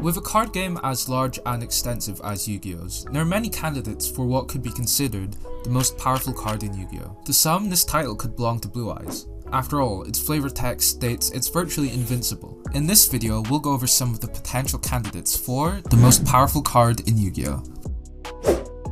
With a card game as large and extensive as Yu-Gi-Oh's, there are many candidates for what could be considered the most powerful card in Yu-Gi-Oh! To some, this title could belong to Blue Eyes. After all, its flavor text states it's virtually invincible. In this video, we'll go over some of the potential candidates for the most powerful card in Yu-Gi-Oh!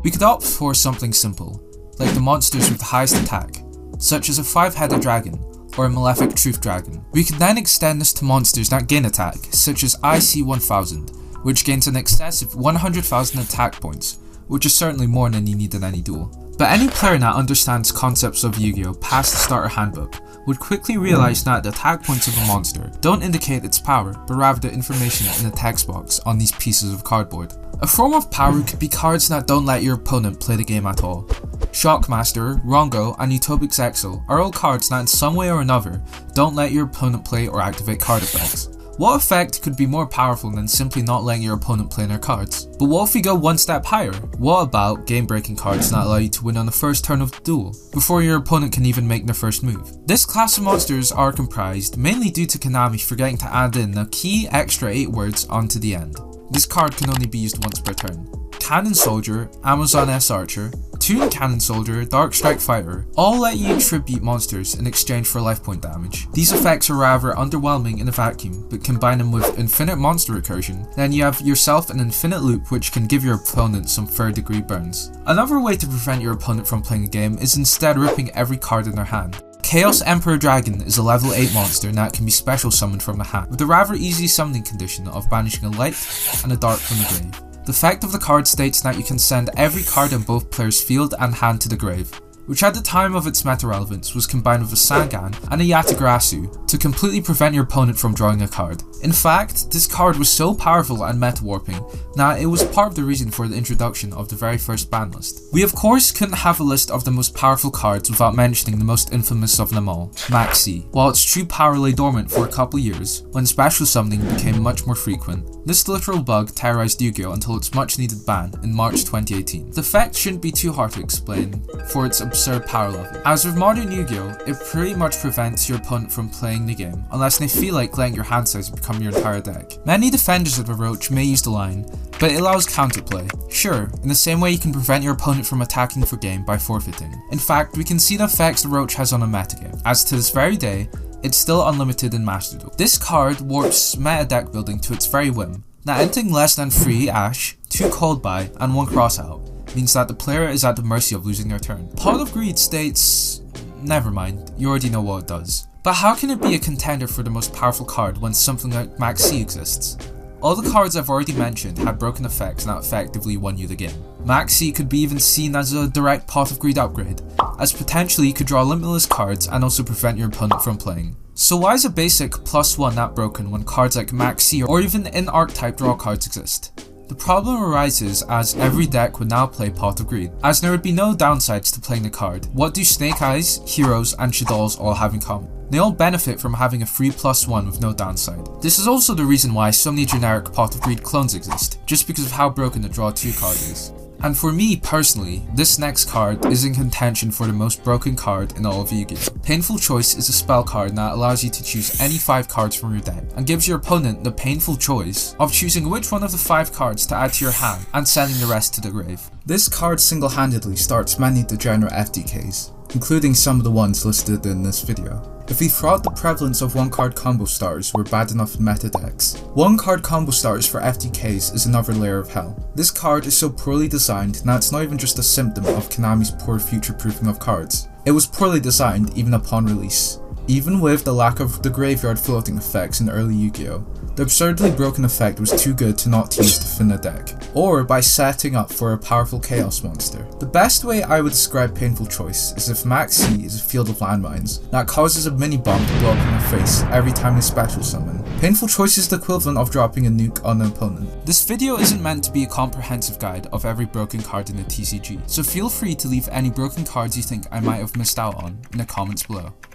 We could opt for something simple, like the monsters with the highest attack, such as a 5-headed dragon, or a malefic truth dragon. We could then extend this to monsters that gain attack, such as IC-1000, which gains an excessive 100,000 attack points, which is certainly more than you need in any duel. But any player that understands concepts of Yu-Gi-Oh! Past the starter handbook would quickly realize that the attack points of a monster don't indicate its power, but rather the information in the text box on these pieces of cardboard. A form of power could be cards that don't let your opponent play the game at all. Shockmaster, Rongo, and Utopix Exile are all cards that in some way or another don't let your opponent play or activate card effects. What effect could be more powerful than simply not letting your opponent play their cards? But what if we go one step higher? What about game-breaking cards that allow you to win on the first turn of the duel, before your opponent can even make their first move? This class of monsters are comprised mainly due to Konami forgetting to add in a key extra 8 words onto the end. This card can only be used once per turn. Cannon Soldier, Amazon S Archer, Toon Cannon Soldier, Dark Strike Fighter all let you tribute monsters in exchange for life point damage. These effects are rather underwhelming in a vacuum, but combine them with infinite monster recursion, then you have yourself an infinite loop which can give your opponent some 3rd degree burns. Another way to prevent your opponent from playing a game is instead ripping every card in their hand. Chaos Emperor Dragon is a level 8 monster that can be special summoned from the hand, with a rather easy summoning condition of banishing a light and a dark from the grave. The effect of the card states that you can send every card in both players' field and hand to the grave, which at the time of its meta relevance was combined with a Sangan and a Yatagrasu to completely prevent your opponent from drawing a card. In fact, this card was so powerful and meta warping that it was part of the reason for the introduction of the very first ban list. We of course couldn't have a list of the most powerful cards without mentioning the most infamous of them all, Maxi. While its true power lay dormant for a couple years, when special summoning became much more frequent, this literal bug terrorized Yu-Gi-Oh! Until its much needed ban in March 2018. The effect shouldn't be too hard to explain for its absurd power level. As with modern Yu-Gi-Oh! It pretty much prevents your opponent from playing the game unless they feel like letting your hand size become your entire deck. Many defenders of the Roach may use the line, but it allows counterplay. Sure, in the same way you can prevent your opponent from attacking for game by forfeiting. In fact, we can see the effects the Roach has on a metagame, as to this very day, it's still unlimited in Master Duel. This card warps meta deck building to its very whim. Now entering less than 3 Ash, 2 Cold Buy, and 1 Cross Out means that the player is at the mercy of losing their turn. Pot of Greed states, never mind, you already know what it does. But how can it be a contender for the most powerful card when something like Maxi exists? All the cards I've already mentioned had broken effects that effectively won you the game. Maxi could be even seen as a direct Pot of Greed upgrade, as potentially you could draw limitless cards and also prevent your opponent from playing. So why is a basic +1 that broken when cards like Maxi or even in-archetype draw cards exist? The problem arises as every deck would now play Pot of Greed, as there would be no downsides to playing the card. What do Snake Eyes, Heroes, and Shaddolls all have in common? They all benefit from having a free +1 with no downside. This is also the reason why so many generic Pot of Greed clones exist, just because of how broken the Draw 2 card is. And for me personally, this next card is in contention for the most broken card in all of Yu-Gi-Oh! Painful Choice is a spell card that allows you to choose any 5 cards from your deck, and gives your opponent the painful choice of choosing which one of the 5 cards to add to your hand, and sending the rest to the grave. This card single-handedly starts many degenerate FDKs, including some of the ones listed in this video. If we thought the prevalence of 1-card combo starters were bad enough in meta decks, 1-card combo starters for FDKs is another layer of hell. This card is so poorly designed that it's not even just a symptom of Konami's poor future-proofing of cards. It was poorly designed even upon release. Even with the lack of the graveyard floating effects in early Yu-Gi-Oh!, the absurdly broken effect was too good to not use to thin a deck, or by setting up for a powerful chaos monster. The best way I would describe Painful Choice is if Maxi is a field of landmines that causes a mini bomb to blow up in their face every time they special summon. Painful Choice is the equivalent of dropping a nuke on an opponent. This video isn't meant to be a comprehensive guide of every broken card in the TCG, so feel free to leave any broken cards you think I might have missed out on in the comments below.